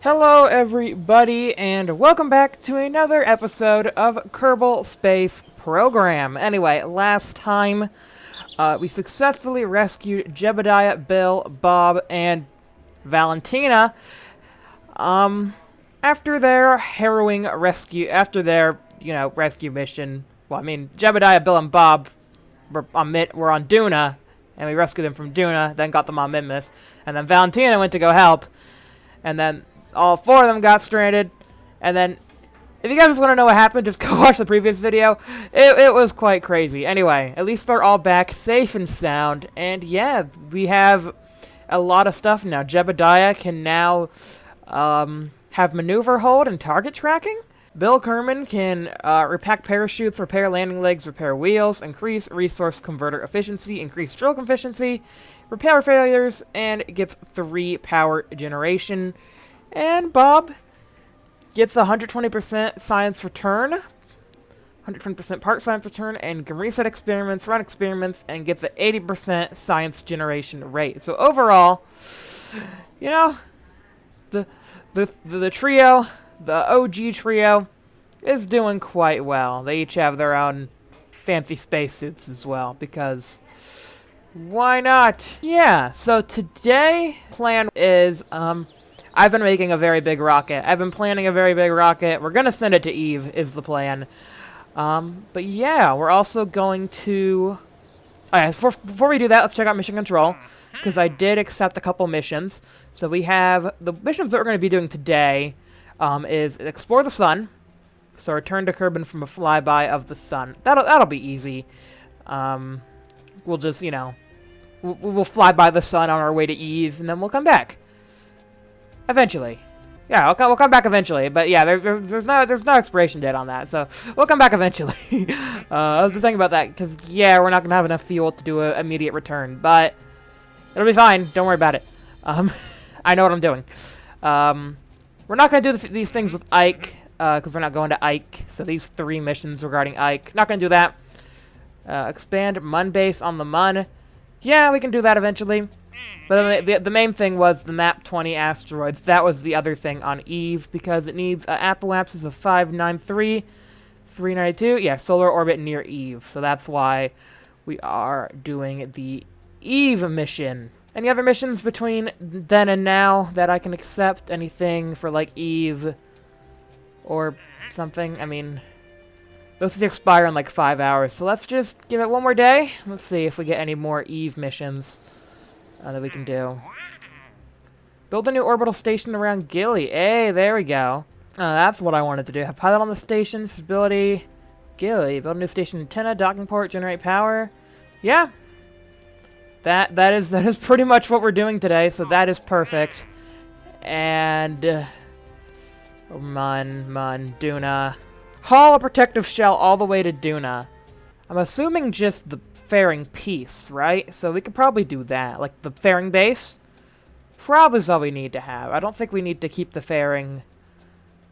Hello everybody, and welcome back to another episode of Kerbal Space Program. Anyway, last time, we successfully rescued Jebediah, Bill, Bob, and Valentina, after their harrowing rescue, rescue mission. Well, I mean, Jebediah, Bill, and Bob were on Duna, and we rescued them from Duna, then got them on Minmus, and then Valentina went to go help, and then all four of them got stranded, and then, if you guys want to know what happened, just go watch the previous video. It was quite crazy. Anyway, at least they're all back safe and sound, and yeah, we have a lot of stuff now. Jebediah can now have maneuver hold and target tracking. Bill Kerman can repack parachutes, repair landing legs, repair wheels, increase resource converter efficiency, increase stroke efficiency, repair failures, and gets 3 power generation. And Bob gets 120% science return, 120% part science return, and can reset experiments, run experiments, and gets an 80% science generation rate. So overall, you know, the trio, the OG trio, is doing quite well. They each have their own fancy spacesuits as well, because why not? Yeah, so today plan is, I've been making a very big rocket. I've been planning a very big rocket. We're gonna send it to Eve, is the plan. But yeah, we're also going to... before we do that, let's check out mission control, because I did accept a couple missions. So we have... The missions that we're going to be doing today is explore the sun. So return to Kerbin from a flyby of the sun. That'll be easy. We'll just, you know... We'll fly by the sun on our way to Eve, and then we'll come back. Eventually. Yeah, we'll come back eventually, but yeah, there's no expiration date on that, so we'll come back eventually. I was just thinking about that, because, yeah, we're not going to have enough fuel to do an immediate return, but it'll be fine. Don't worry about it. I know what I'm doing. We're not going to do these things with Ike, because we're not going to Ike, so these 3 missions regarding Ike. Not going to do that. Expand Mun base on the Mun. Yeah, we can do that eventually. But the main thing was the map 20 asteroids. That was the other thing on Eve, because it needs apoapsis of 593, 392. Yeah, solar orbit near Eve. So that's why we are doing the Eve mission. Any other missions between then and now that I can accept? Anything for, like, Eve or something? I mean, those expire in, like, 5 hours. So let's just give it one more day. Let's see if we get any more Eve missions that we can do. Build a new orbital station around Gilly. Hey, there we go. That's what I wanted to do. Have pilot on the station, stability, Gilly. Build a new station antenna, docking port, generate power. Yeah. That is pretty much what we're doing today, so that is perfect. And Mun, Duna. Haul a protective shell all the way to Duna. I'm assuming just the fairing piece, right? So we could probably do that. Like, the fairing base probably is all we need to have. I don't think we need to keep the fairing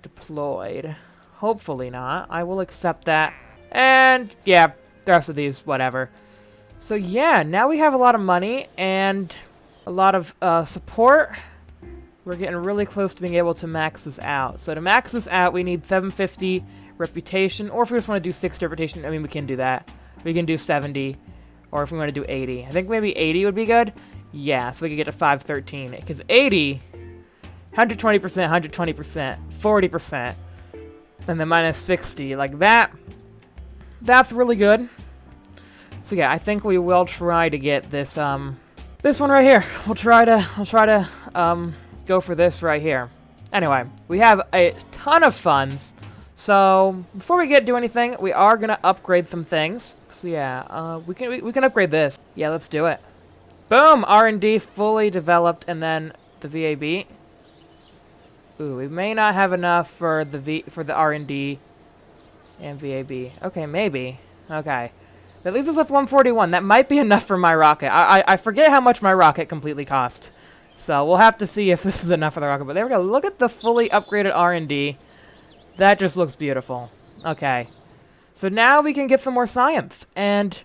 deployed. Hopefully not. I will accept that. And, yeah, the rest of these, whatever. So, yeah, now we have a lot of money and a lot of support. We're getting really close to being able to max this out. So to max this out, we need 750 reputation. Or if we just want to do 60 reputation, I mean, we can do that. We can do 70, or if we want to do 80. I think maybe 80 would be good. Yeah, so we could get to 513. Because 80, 120%, 120%, 40%, and then minus 60. Like that, that's really good. So yeah, I think we will try to get this, this one right here. We'll try to, go for this right here. Anyway, we have a ton of funds. So before we do anything, we are gonna upgrade some things. So yeah, we can upgrade this. Yeah, let's do it. Boom! R&D fully developed, and then the VAB. Ooh, we may not have enough for the R&D and VAB. Okay, maybe. Okay, that leaves us with 141. That might be enough for my rocket. I forget how much my rocket completely cost. So we'll have to see if this is enough for the rocket. But there we go. Look at the fully upgraded R&D. That just looks beautiful. Okay. So now we can get some more science. And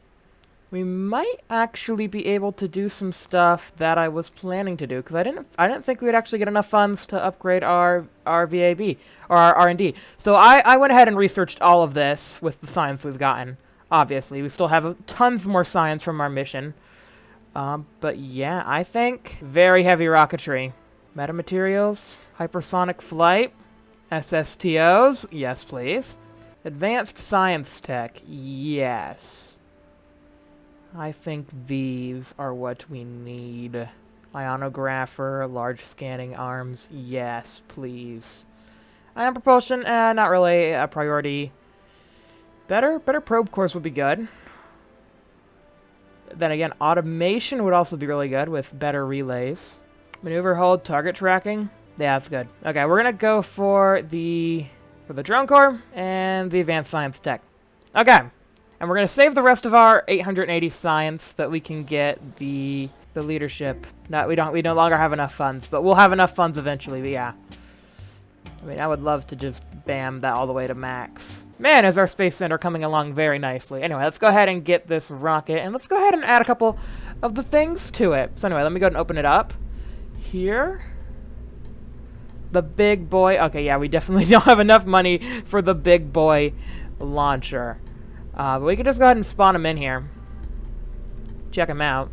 we might actually be able to do some stuff that I was planning to do, because I didn't think we'd actually get enough funds to upgrade our VAB or our R&D. So I went ahead and researched all of this with the science we've gotten. Obviously, we still have tons more science from our mission. But yeah, I think very heavy rocketry, metamaterials, hypersonic flight, SSTOs, yes please. Advanced science tech, yes. I think these are what we need. Ionographer, large scanning arms, yes, please. Ion propulsion, not really a priority. Better probe cores would be good. Then again, automation would also be really good with better relays. Maneuver, hold, target tracking. Yeah, that's good. Okay, we're gonna go for the drone core and the advanced science tech. Okay. And we're going to save the rest of our 880 science so that we can get the leadership. No, we no longer have enough funds, but we'll have enough funds eventually, but yeah. I mean, I would love to just bam that all the way to max. Man, is our space center coming along very nicely. Anyway, let's go ahead and get this rocket, and let's go ahead and add a couple of the things to it. So anyway, let me go ahead and open it up. Here. The Big Boi. Okay, yeah, we definitely don't have enough money for the Big Boi launcher. But we can just go ahead and spawn him in here. Check him out.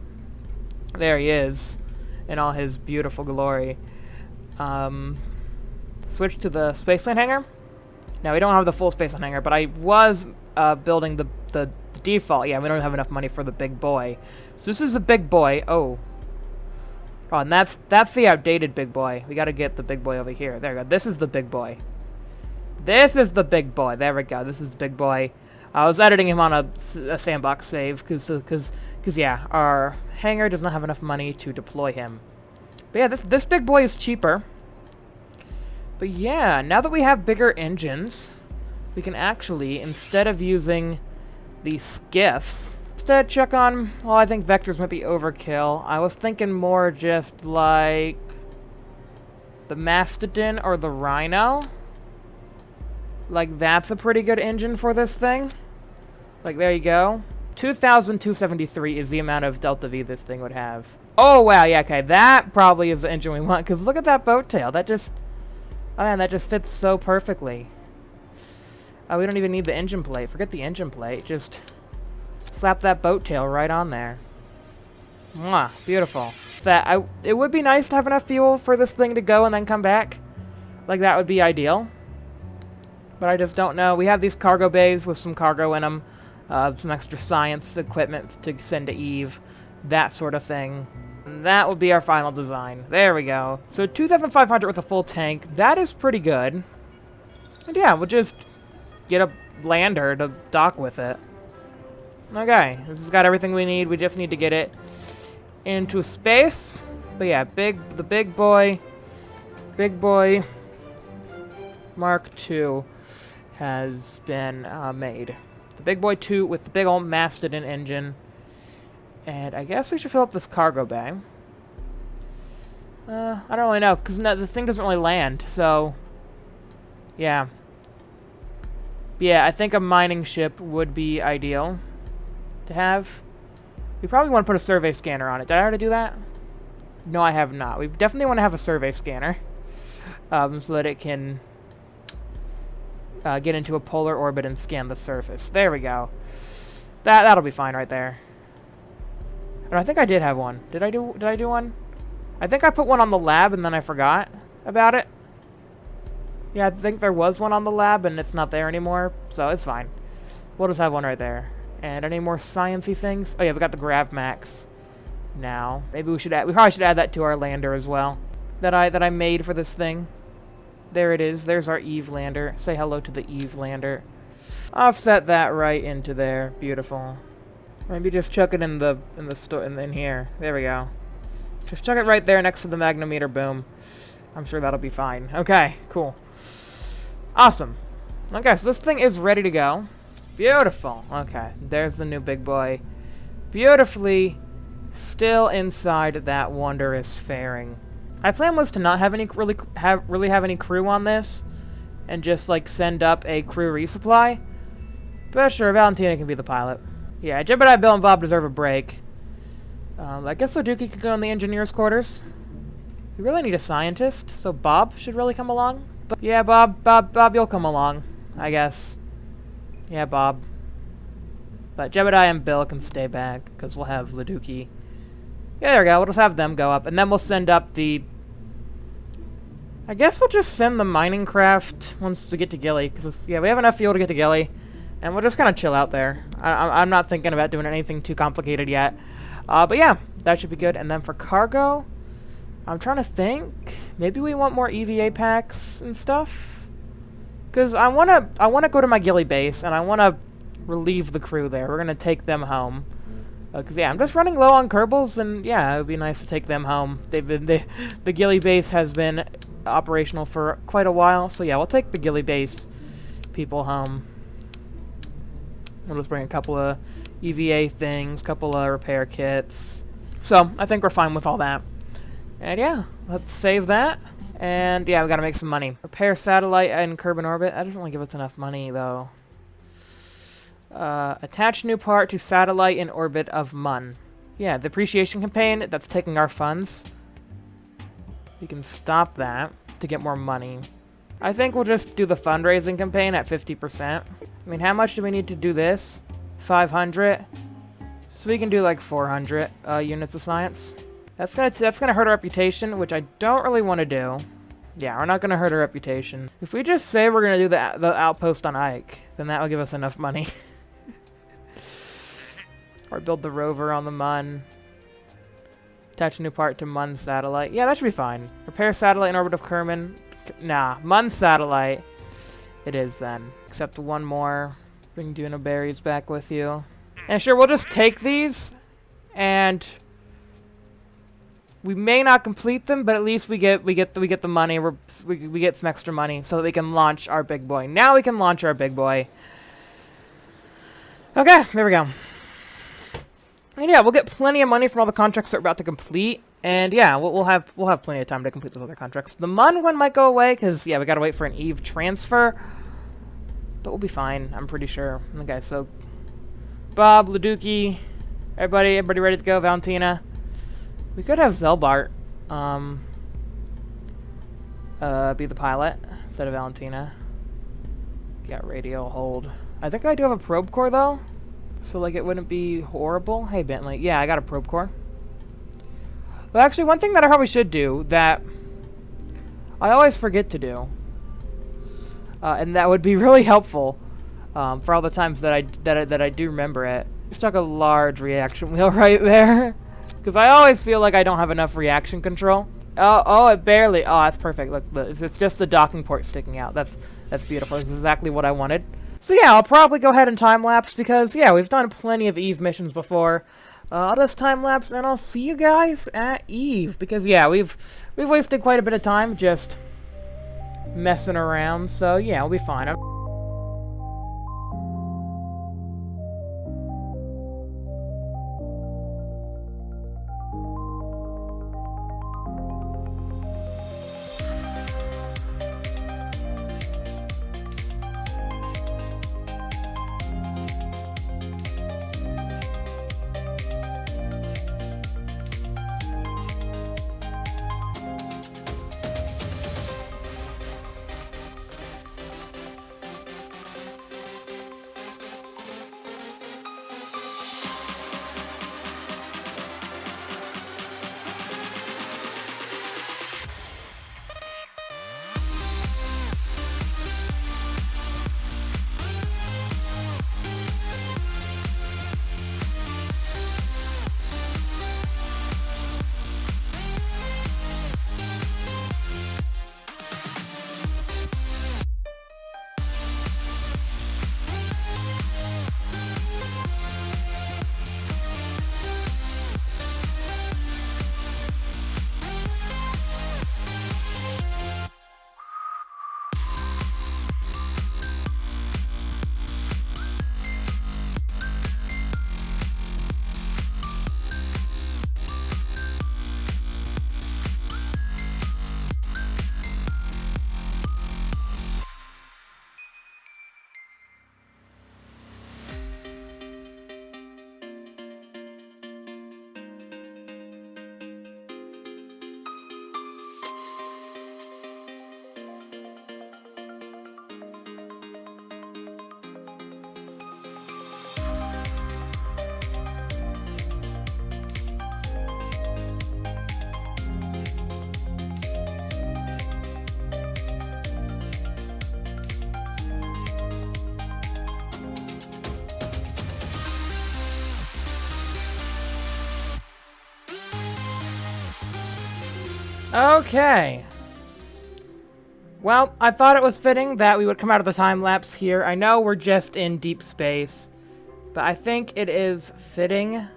There he is, in all his beautiful glory. Switch to the spaceplane hangar. Now, we don't have the full spaceplane hangar, but I was building the default. Yeah, we don't have enough money for the Big Boi. So this is the Big Boi. Oh, and that's the outdated Big Boi. We got to get the Big Boi over here. There we go. This is the Big Boi. This is the Big Boi. There we go. This is Big Boi. I was editing him on a sandbox save because yeah, our hangar does not have enough money to deploy him. But yeah, this Big Boi is cheaper. But yeah, now that we have bigger engines, we can actually, instead of using the skiffs, instead check on, well, I think vectors might be overkill. I was thinking more just like the Mastodon or the Rhino. Like, that's a pretty good engine for this thing. Like, there you go. 2,273 is the amount of Delta V this thing would have. Oh, wow, yeah, okay. That probably is the engine we want, because look at that boat tail. That just... Oh, man, that just fits so perfectly. Oh, we don't even need the engine plate. Forget the engine plate. Just slap that boat tail right on there. Mwah, beautiful. It would be nice to have enough fuel for this thing to go and then come back. Like, that would be ideal. But I just don't know. We have these cargo bays with some cargo in them, some extra science equipment to send to Eve, that sort of thing. And that will be our final design. There we go. So 2,500 with a full tank. That is pretty good. And yeah, we'll just get a lander to dock with it. Okay, this has got everything we need. We just need to get it into space. But yeah, the Big Boi Mark II has been made. The Big Boi 2 with the big old Mastodon engine. And I guess we should fill up this cargo bay. I don't really know, because the thing doesn't really land, so... Yeah. Yeah, I think a mining ship would be ideal to have. We probably want to put a survey scanner on it. Did I already do that? No, I have not. We definitely want to have a survey scanner. So that it can... get into a polar orbit and scan the surface. There we go. That'll be fine right there. And I think I did have one. Did I do one? I think I put one on the lab and then I forgot about it. Yeah, I think there was one on the lab and it's not there anymore, so it's fine. We'll just have one right there. And any more science-y things? Oh yeah, we got the Grav Max now. Maybe we probably should add that to our lander as well. That I made for this thing. There it is. There's our Eve lander. Say hello to the Eve lander. Offset that right into there. Beautiful. Maybe just chuck it in here. There we go. Just chuck it right there next to the magnometer boom. I'm sure that'll be fine. Okay, cool. Awesome. Okay, so this thing is ready to go. Beautiful. Okay, there's the new Big Boi. Beautifully still inside that wondrous fairing. My plan was to not have any really have any crew on this, and just like send up a crew resupply. But sure, Valentina can be the pilot. Yeah, Jebediah, Bill, and Bob deserve a break. I guess Leduki could go in the engineer's quarters. We really need a scientist, so Bob should really come along. But yeah, Bob, you'll come along, I guess. Yeah, Bob. But Jebediah and Bill can stay back, because we'll have Leduki. Yeah, there we go. We'll just have them go up, and then we'll send up the... I guess we'll just send the mining craft once we get to Gilly, because yeah, we have enough fuel to get to Gilly, and we'll just kind of chill out there. I'm not thinking about doing anything too complicated yet. But yeah, that should be good. And then for cargo, I'm trying to think. Maybe we want more EVA packs and stuff, because I wanna go to my Gilly base, and I wanna relieve the crew there. We're gonna take them home. Because yeah, I'm just running low on Kerbals, and yeah, it would be nice to take them home. The Gilly base has been operational for quite a while, so yeah, we'll take the Gilly base people home. We'll just bring a couple of EVA things, couple of repair kits. So I think we're fine with all that. And yeah, let's save that. And yeah, we gotta make some money. Repair satellite in Kerbal orbit. That doesn't really give us enough money though. Attach new part to satellite in orbit of Mun. Yeah, the appreciation campaign, that's taking our funds. We can stop that to get more money. I think we'll just do the fundraising campaign at 50%. I mean, how much do we need to do this? 500? So we can do like 400 units of science. That's gonna hurt our reputation, which I don't really want to do. Yeah, we're not gonna hurt our reputation. If we just say we're gonna do the outpost on Ike, then that will give us enough money. Or build the rover on the Mun. Attach a new part to Mun satellite. Yeah, that should be fine. Repair satellite in orbit of Kerman. Nah, Mun satellite. It is then. Except one more. Bring Duna berries back with you. And sure, we'll just take these, and we may not complete them, but at least we get the money. We get some extra money so that we can launch our big boy. Now we can launch our big boy. Okay, there we go. And yeah, we'll get plenty of money from all the contracts that we're about to complete. And yeah, we'll have plenty of time to complete those other contracts. The Mun one might go away because yeah, we gotta wait for an Eve transfer. But we'll be fine, I'm pretty sure. Okay, so Bob, Leduki, everybody ready to go? Valentina. We could have Zelbart be the pilot instead of Valentina. Got radio hold. I think I do have a probe core though. So, like, it wouldn't be horrible. Hey, Bentley. Yeah, I got a probe core. Well, actually, one thing that I probably should do that I always forget to do, and that would be really helpful for all the times that I do remember it. Stuck a large reaction wheel right there, because I always feel like I don't have enough reaction control. Oh, it barely. Oh, that's perfect. Look, it's just the docking port sticking out. That's beautiful. That's exactly what I wanted. So yeah, I'll probably go ahead and time-lapse because, yeah, we've done plenty of Eve missions before. I'll just time-lapse and I'll see you guys at Eve because, yeah, we've wasted quite a bit of time just messing around. So yeah, we'll be fine. Okay. Well, I thought it was fitting that we would come out of the time lapse here. I know we're just in deep space, but I think it is fitting.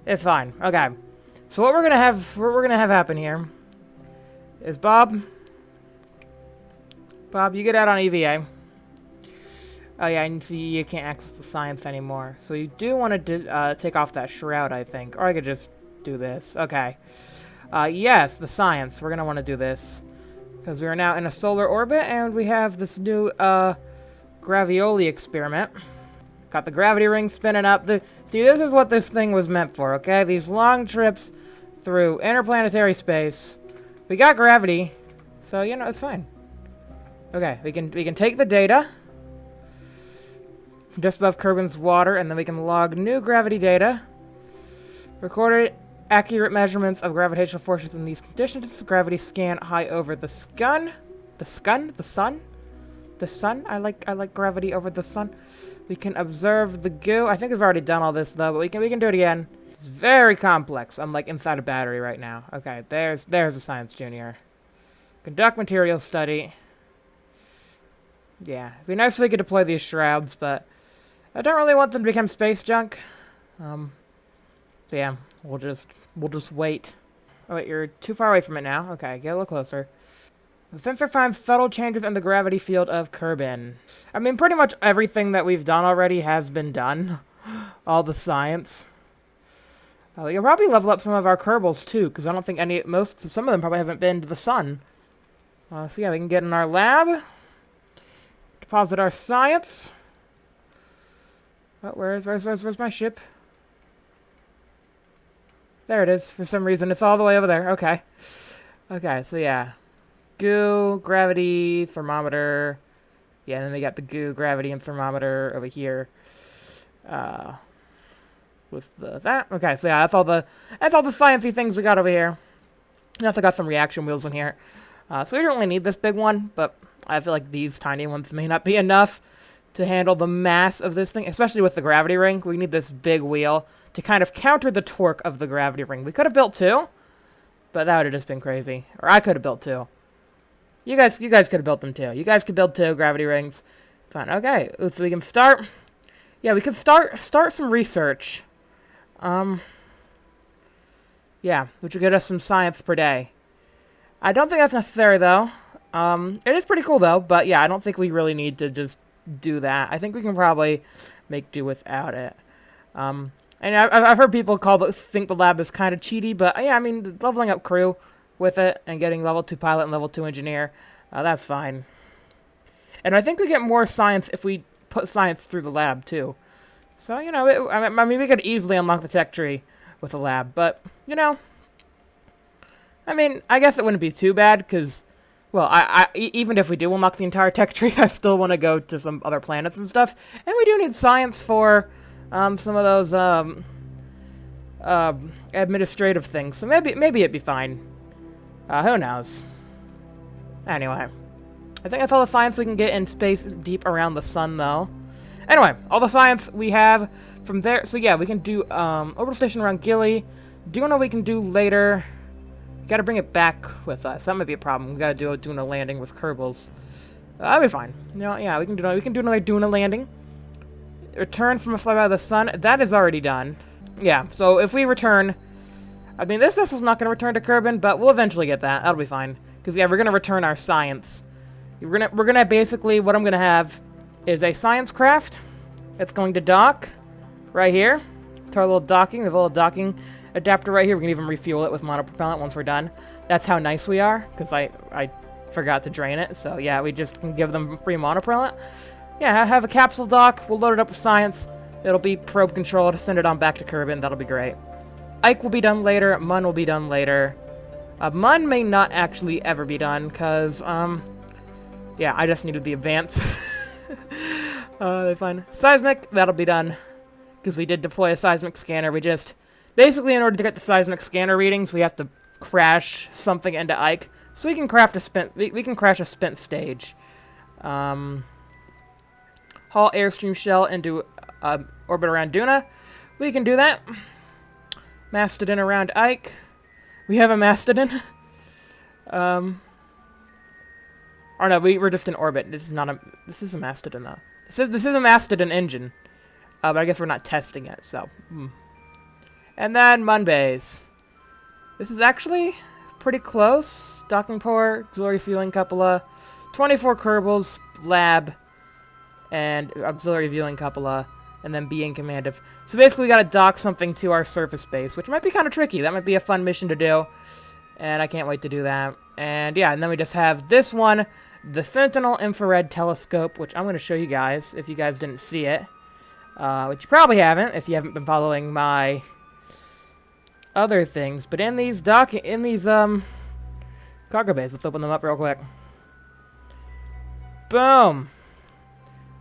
It's fine. Okay. So what we're gonna have happen here is Bob, you get out on EVA. Oh yeah, and see you can't access the science anymore. So you do want to take off that shroud, I think, or I could just do this. Okay. Yes, the science. We're gonna want to do this because we are now in a solar orbit, and we have this new gravioli experiment. Got the gravity ring spinning up. See, this is what this thing was meant for. Okay, these long trips through interplanetary space. We got gravity, so you know it's fine. Okay, we can take the data from just above Kerbin's water, and then we can log new gravity data. Recorded accurate measurements of gravitational forces in these conditions. Gravity scan high over the sun. The sun. I like gravity over the sun. We can observe the goo. I think we've already done all this though, but we can do it again. It's very complex. I'm like inside a battery right now. Okay, there's a science junior. Conduct material study. Yeah, it'd be nice if we could deploy these shrouds, but I don't really want them to become space junk. So yeah, we'll just wait. Oh wait, you're too far away from it now. Okay, get a little closer. The sensor finds subtle changes in the gravity field of Kerbin. I mean, pretty much everything that we've done already has been done. All the science. You'll probably level up some of our Kerbals too, because I don't think some of them probably haven't been to the sun. So yeah, we can get in our lab. Deposit our science. Oh, where's my ship? There it is. For some reason, it's all the way over there. Okay. Okay, so yeah. Goo, gravity, thermometer. Yeah, and then we got the goo, gravity, and thermometer over here. With that. Okay, so yeah, that's all the sciencey things we got over here. We also got some reaction wheels in here. So we don't really need this big one, but I feel like these tiny ones may not be enough to handle the mass of this thing, especially with the gravity ring. We need this big wheel to kind of counter the torque of the gravity ring. We could have built two, but that would have just been crazy. Or I could have built two. You guys could have built them too. You guys could build two gravity rings. Fine. Okay, so we can start. Yeah, we could start some research. Yeah, which would get us some science per day. I don't think that's necessary though. It is pretty cool though, but yeah, I don't think we really need to just do that. I think we can probably make do without it. And I've heard people think the lab is kind of cheaty, but yeah, I mean, leveling up crew with it and getting level 2 pilot and level 2 engineer, that's fine. And I think we get more science if we put science through the lab too. So, you know, I mean, we could easily unlock the tech tree with a lab, but, you know, I mean, I guess it wouldn't be too bad, because, well, even if we do unlock the entire tech tree, I still want to go to some other planets and stuff, and we do need science for some of those administrative things, so maybe it'd be fine. Who knows? Anyway, I think that's all the science we can get in space deep around the sun, though. Anyway, all the science we have from there. So yeah, we can do orbital station around Gilly. Do know we can do later. Got to bring it back with us. That might be a problem. We got to do a landing with Kerbals. That'll be fine. You know, yeah, we can do another Duna landing. Return from a flyby of the sun. That is already done. Yeah. So if we return, I mean, this vessel's not going to return to Kerbin, but we'll eventually get that. That'll be fine. Because yeah, we're going to return our science. We're gonna basically, what I'm gonna have is a science craft. It's going to dock right here to our little docking. We have a little docking adapter right here. We can even refuel it with monopropellant once we're done. That's how nice we are, because I forgot to drain it. So yeah, we just can give them free monopropellant. Yeah, have a capsule dock. We'll load it up with science. It'll be probe controlled. Send it on back to Kerbin. That'll be great. Ike will be done later. Mun will be done later. Mun may not actually ever be done, because, yeah, I just needed the advance. Fine. Seismic, that'll be done. Because we did deploy a seismic scanner. We just... Basically, in order to get the seismic scanner readings, we have to crash something into Ike. So we can craft a spent... We can crash a spent stage. Haul Airstream Shell into orbit around Duna. We can do that. Mastodon around Ike. We have a Mastodon. Or no, we're just in orbit. This is not a. This is a Mastodon though. This is a Mastodon engine. But I guess we're not testing it. So. And then Munbase. This is actually pretty close. Docking port, auxiliary fueling cupola, 24 Kerbals, lab, and auxiliary fueling cupola, and then being command of. So basically, we gotta dock something to our surface base, which might be kind of tricky. That might be a fun mission to do, and I can't wait to do that. And yeah, and then we just have this one, the Sentinel Infrared Telescope, which I'm going to show you guys if you guys didn't see it, which you probably haven't if you haven't been following my other things. But in these cargo bays, let's open them up real quick. Boom.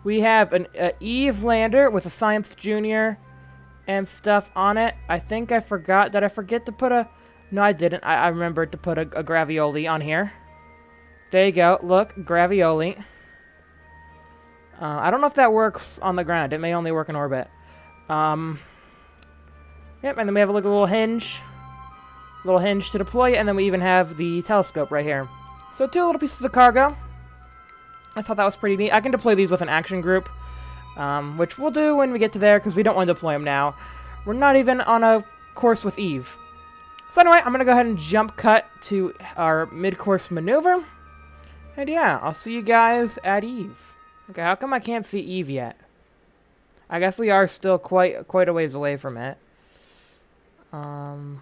We have an Eve lander with a Science Junior and stuff on it. I think I forgot. Did I forget to put a... No, I didn't. I remembered to put a Gravioli on here. There you go. Look, Gravioli. I don't know if that works on the ground. It may only work in orbit. Yep, and then we have a little hinge. Little hinge to deploy, and then we even have the telescope right here. So 2 little pieces of cargo. I thought that was pretty neat. I can deploy these with an action group, which we'll do when we get to there, because we don't want to deploy them now. We're not even on a course with Eve. So anyway, I'm going to go ahead and jump cut to our mid-course maneuver. And yeah, I'll see you guys at Eve. Okay, how come I can't see Eve yet? I guess we are still quite a ways away from it. But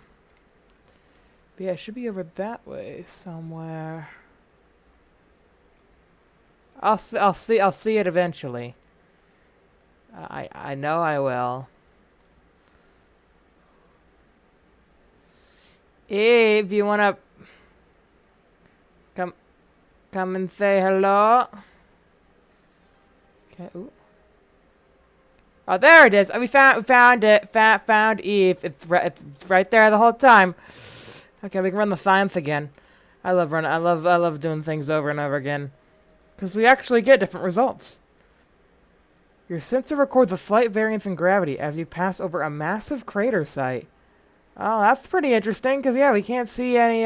yeah, it should be over that way somewhere. I'll see it eventually. I know I will. Eve, you wanna come and say hello? Okay. Ooh. Oh, there it is. Oh, we found it. Found Eve. It's right there the whole time. Okay, we can run the science again. I love doing things over and over again, because we actually get different results. Your sensor records a slight variance in gravity as you pass over a massive crater site. Oh, that's pretty interesting, because, yeah, we can't see any,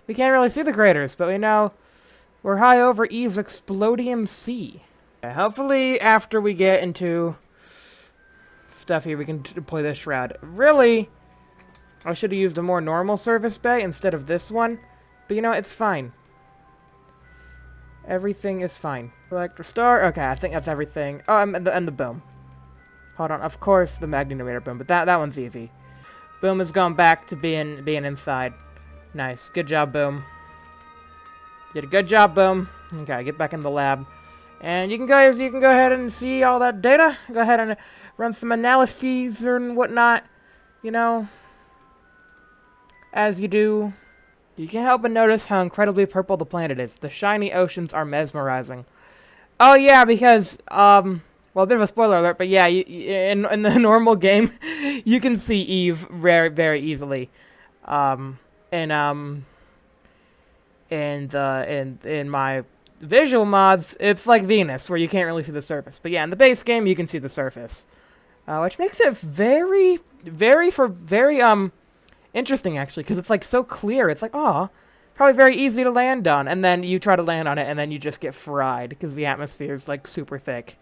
we can't really see the craters, but we know we're high over Eve's Explodium Sea. Okay, hopefully, after we get into stuff here, we can deploy this shroud. Really, I should have used a more normal service bay instead of this one, but, you know, it's fine. Everything is fine. Selector star, okay, I think that's everything. Oh, and the boom. Hold on, of course, the magnetometer boom, but that one's easy. Boom has gone back to being inside. Nice. Good job, Boom. Did a good job, Boom. Okay, get back in the lab. And you can go ahead and see all that data. Go ahead and run some analyses and whatnot. You know, as you do. You can't help but notice how incredibly purple the planet is. The shiny oceans are mesmerizing. Oh yeah, because well, a bit of a spoiler alert, but yeah, in the normal game, you can see Eve very easily. In my visual mods, it's like Venus, where you can't really see the surface. But yeah, in the base game, you can see the surface, which makes it very interesting actually, because it's like so clear. It's like, oh, probably very easy to land on, and then you try to land on it, and then you just get fried because the atmosphere is like super thick.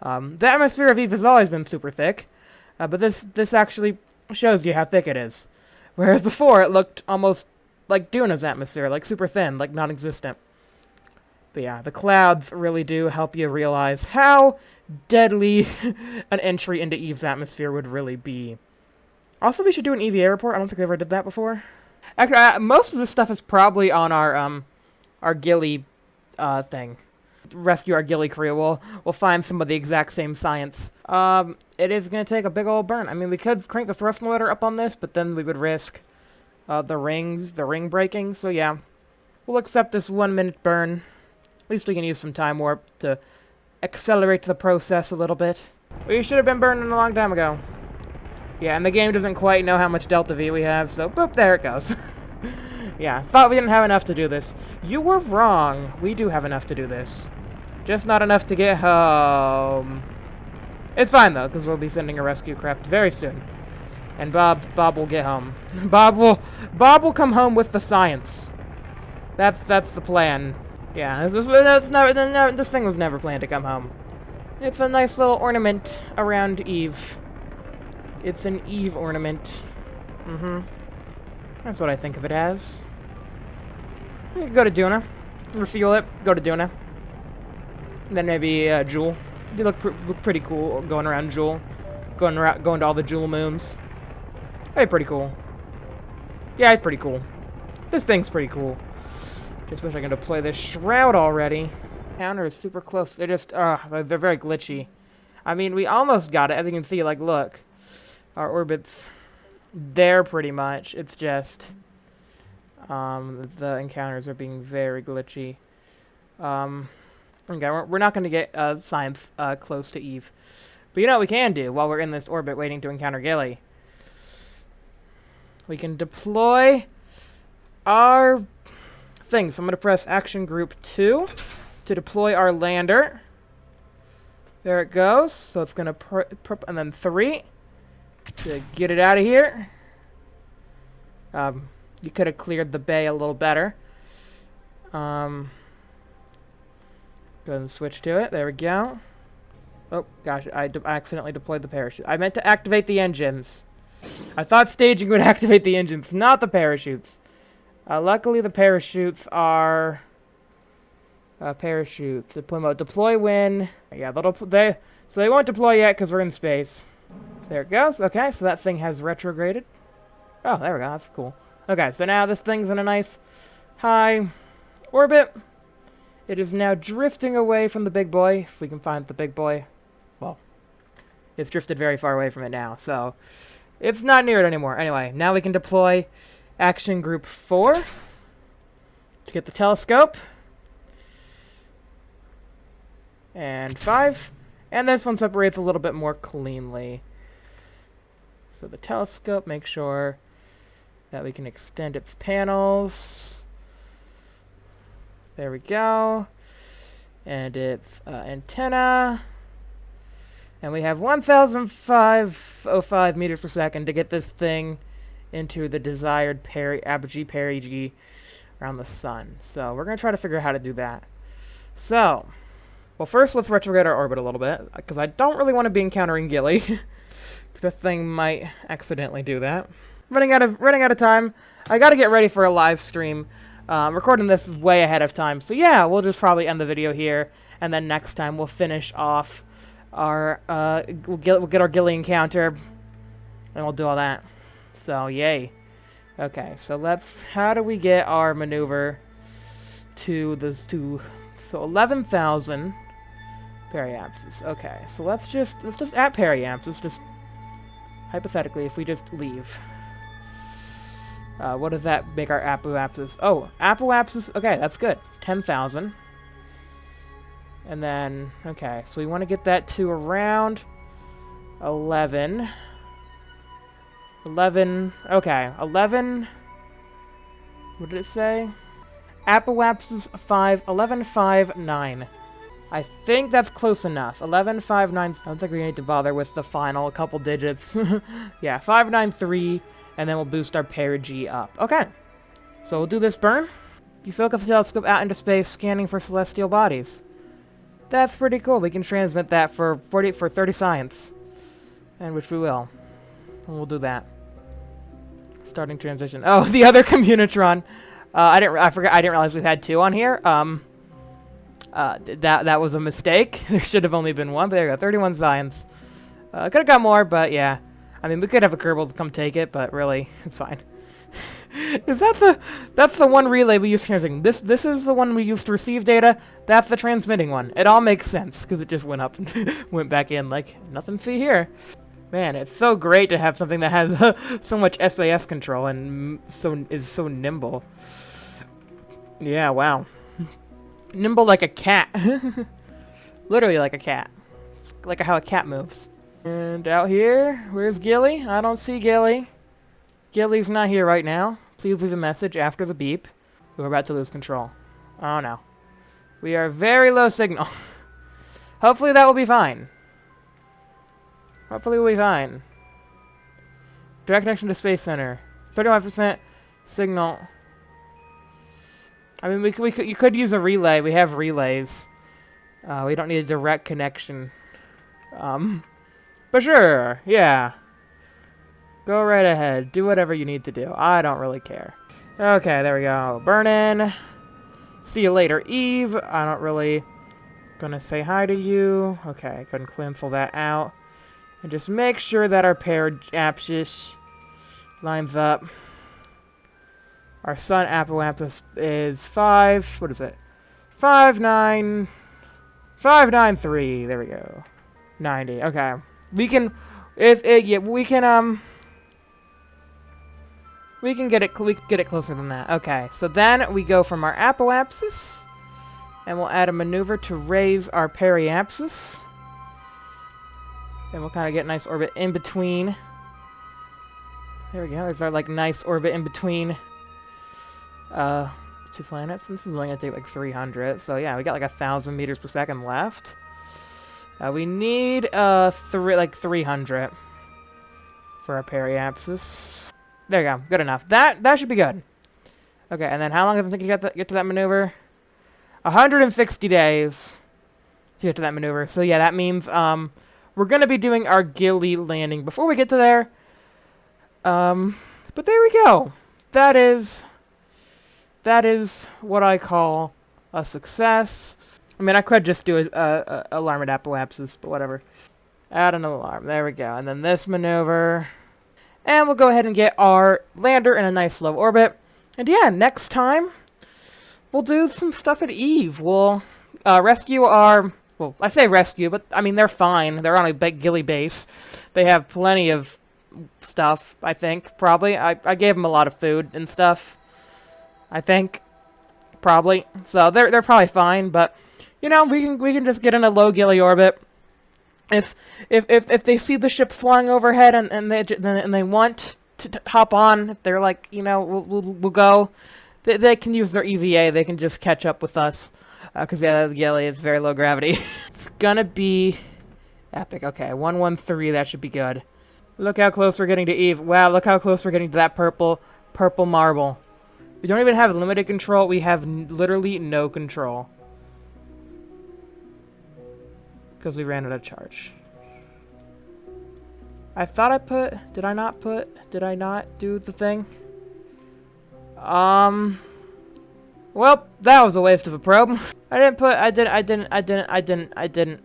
The atmosphere of Eve has always been super thick, but this actually shows you how thick it is. Whereas before, it looked almost like Duna's atmosphere, like super thin, like non-existent. But yeah, the clouds really do help you realize how deadly an entry into Eve's atmosphere would really be. Also, we should do an EVA report. I don't think we ever did that before. Actually, most of this stuff is probably on our Gilly thing. Rescue our Gilly crew. We'll find some of the exact same science. It is going to take a big old burn. I mean, we could crank the thrust motor up on this, but then we would risk the ring breaking. So yeah, we'll accept this 1 minute burn. At least we can use some time warp to accelerate the process a little bit. We should have been burning a long time ago. Yeah, and the game doesn't quite know how much Delta V we have, so boop, there it goes. Yeah, thought we didn't have enough to do this. You were wrong. We do have enough to do this. Just not enough to get home. It's fine, though, because we'll be sending a rescue craft very soon. And Bob will get home. Bob will come home with the science. That's the plan. Yeah, this thing was never planned to come home. It's a nice little ornament around Eve. It's an Eve ornament. Mm-hmm. That's what I think of it as. You can go to Duna, refuel it, go to Duna. And then maybe Jewel. They look pretty cool going around Jewel. Going to all the Jewel moons. Hey, pretty cool. Yeah, it's pretty cool. This thing's pretty cool. Just wish I could deploy this shroud already. Counter is super close. They're just, they're very glitchy. I mean, we almost got it. As you can see, like, look. Our orbit's there pretty much. It's just, the encounters are being very glitchy. Okay, we're not going to get, science, close to Eve. But you know what we can do while we're in this orbit waiting to encounter Gilly? We can deploy our thing. So I'm going to press Action Group 2 to deploy our lander. There it goes. So it's going to and then 3 to get it out of here. You could have cleared the bay a little better. Go ahead and switch to it. There we go. Oh, gosh, I accidentally deployed the parachute. I meant to activate the engines. I thought staging would activate the engines, not the parachutes. Luckily, the parachutes are... parachutes. Deploy mode. Deploy when... Yeah, so they won't deploy yet because we're in space. There it goes. Okay, so that thing has retrograded. Oh, there we go. That's cool. Okay, so now this thing's in a nice high orbit. It is now drifting away from the Big Boi, if we can find the Big Boi. Well, it's drifted very far away from it now, so it's not near it anymore. Anyway, now we can deploy Action Group 4 to get the telescope. And 5. And this one separates a little bit more cleanly. So the telescope, make sure that we can extend its panels. There we go. And its antenna. And we have 1,505 meters per second to get this thing into the desired apogee perigee around the sun. So we're going to try to figure out how to do that. So, well, first let's retrograde our orbit a little bit, because I don't really want to be encountering Gilly. Because this thing might accidentally do that. Running out of time. I got to get ready for a live stream. Recording this way ahead of time. So yeah, we'll just probably end the video here, and then next time we'll finish off our we'll get our Gilly encounter, and we'll do all that. So yay. Okay, so how do we get our maneuver to so 11,000 periapses. Okay, so let's just at periamps. Let's just hypothetically, if we just leave. What does that make our apoapsis? Oh, apoapsis. Okay, that's good. 10,000. And then, okay, so we want to get that to around 11. 11. Okay, 11. What did it say? Apoapsis 1159. I think that's close enough. 1159. I don't think we need to bother with the final couple digits. Yeah, 593. And then we'll boost our perigee up. Okay. So we'll do this burn. You focus the telescope out into space, scanning for celestial bodies. That's pretty cool. We can transmit that for 30 science. And which we will. And we'll do that. Starting transition. Oh, the other Communitron. I didn't realize we had 2 on here. That was a mistake. There should have only been 1, but there you go. 31 science. Could have got more, but yeah. I mean, we could have a Kerbal to come take it, but really, it's fine. That's the one relay we use for transmitting. This is the one we used to receive data. That's the transmitting one. It all makes sense, because it just went up and went back in like, nothing to see here. Man, it's so great to have something that has so much SAS control and is so nimble. Yeah, wow. Nimble like a cat. Literally like a cat. Like how a cat moves. And out here, where's Gilly? I don't see Gilly. Gilly's not here right now. Please leave a message after the beep. We're about to lose control. Oh no. We are very low signal. Hopefully that will be fine. Hopefully we'll be fine. Direct connection to Spacecenter. 35% signal. I mean, you could use a relay. We have relays. We don't need a direct connection. But sure, yeah. Go right ahead. Do whatever you need to do. I don't really care. Okay, there we go. Burn in. See you later, Eve. I don't really gonna say hi to you. Okay, go and cancel that out. And just make sure that our periapsis lines up. Our sun apoapsis is 5. What is it? 593. There we go. 90. Okay. We can, we can get it closer than that. Okay. So then we go from our apoapsis, and we'll add a maneuver to raise our periapsis. And we'll kind of get a nice orbit in between. There we go. There's our like nice orbit in between two planets. This is only gonna take like 300. So yeah, we got like 1,000 meters per second left. We need 300 for our periapsis. There you go. Good enough. That should be good. Okay, and then how long does it take to get to that maneuver? 160 days to get to that maneuver. So yeah, that means we're gonna be doing our ghillie landing before we get to there. But there we go. That is what I call a success. I mean, I could just do a alarm at apoapsis, but whatever. Add an alarm. There we go. And then this maneuver. And we'll go ahead and get our lander in a nice low orbit. And yeah, next time, we'll do some stuff at Eve. We'll rescue our... Well, I say rescue, but I mean, they're fine. They're on a big ghillie base. They have plenty of stuff, I think, probably. I gave them a lot of food and stuff. I think, probably. So they're probably fine, but you know, we can just get in a low ghillie orbit. If they see the ship flying overhead and they want to hop on, if they're like, you know, we'll go. They can use their EVA. They can just catch up with us, because yeah, the ghillie is very low gravity. It's gonna be epic. Okay, 113. That should be good. Look how close we're getting to Eve. Wow, look how close we're getting to that purple marble. We don't even have limited control. We have literally no control. Because we ran out of charge. I thought I put... Did I not do the thing? Well, that was a waste of a probe. I didn't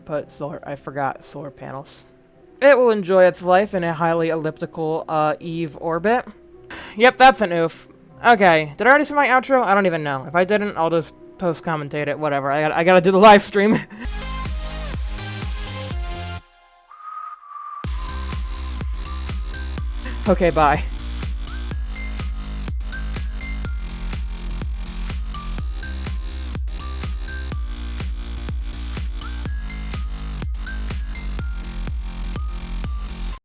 put solar... I forgot solar panels. It will enjoy its life in a highly elliptical Eve orbit. Yep, that's an oof. Okay, did I already see my outro? I don't even know. If I didn't, I'll just post-commentate it. Whatever. I gotta do the live stream. Okay, bye.